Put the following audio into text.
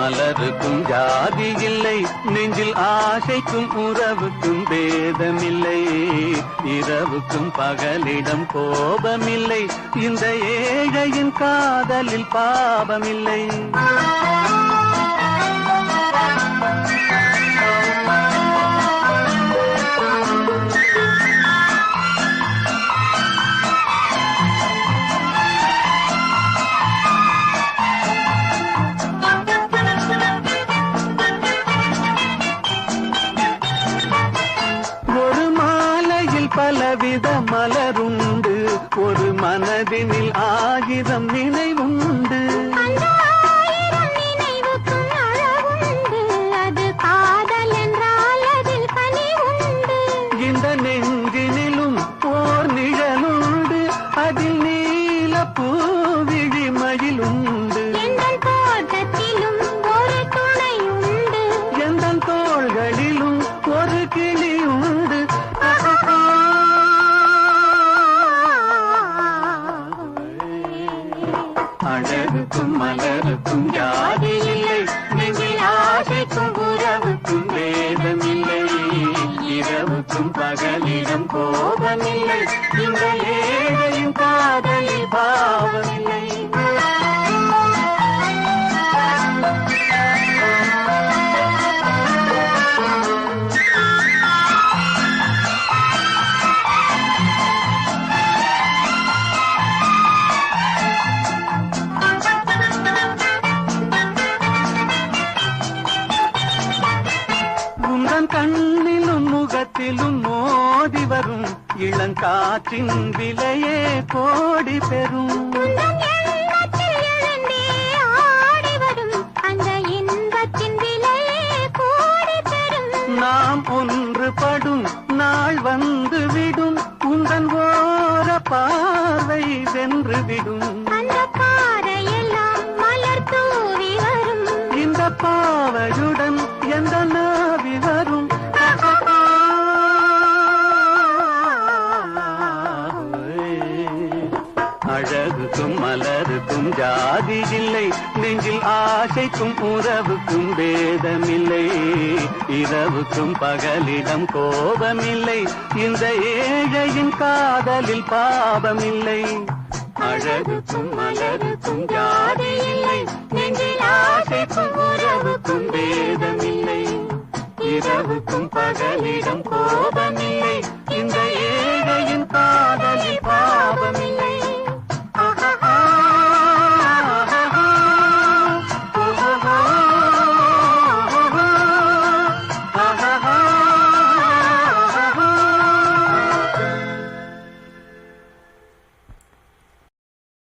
மலருக்கும் ஜாதி இல்லை, நெஞ்சில் ஆசைக்கும் உறவுக்கும் பேதமில்லை. இரவுக்கும் பகலிடம் கோபமில்லை, இந்த ஏழையின் காதலில் பாவமில்லை. பலவித மலருண்டு, ஒரு மனதினில் 1000 நினைவுண்டு. அது காதல் என்றால் அதில் கனிவுண்டு. இந்த நெஞ்சினிலும் ஓர் நிழலுண்டு, அதில் நீல பூவிழி மயிலுண்டு. எங்கள் தோட்டத்திலும் ஒரு துணையுண்டு, எங்கள் தோள்களிலும் ஒரு கிளியுண்டு. அழகுக்கும் மலருக்கும் ஜாதி இல்லை, நெஞ்சில் ஆசைக்கும் உறவுக்கும் வேதமில்லை. இரவுக்கும் பகலிடம் கோபமில்லை, இந்த ஏழையும் காதலில் பாவமில்லை. கண்ணிலும் முகத்திலும் மோதி வரும் இளங்காற்றின் விலையே கோடி பெறும். அந்த இன்பத்தின் விலையே கோடி பெறும். நாம் ஒன்றுபடும் நாள் வந்து விடும், உந்தன் ஓர பார்வை வென்று விடும். அந்த பாறையெல்லாம் மலர் தூவி வரும், இந்த பாவையுடன் எந்த நாவி வரும். அழகுக்கும் மலருக்கும் ஜாதி இல்லை, நெஞ்சில் ஆசைக்கும் உறவுக்கும் வேதமில்லை. இரவுக்கும் பகலிடம் கோபமில்லை, இந்த ஏழையின் காதலில் பாவமில்லை. அழகுக்கும் மலருக்கும் ஜாதி இல்லை, நெஞ்சில் ஆசைக்கும் உறவுக்கும் வேதமில்லை. இரவுக்கும் பகலிடம் கோபமில்லை, இந்த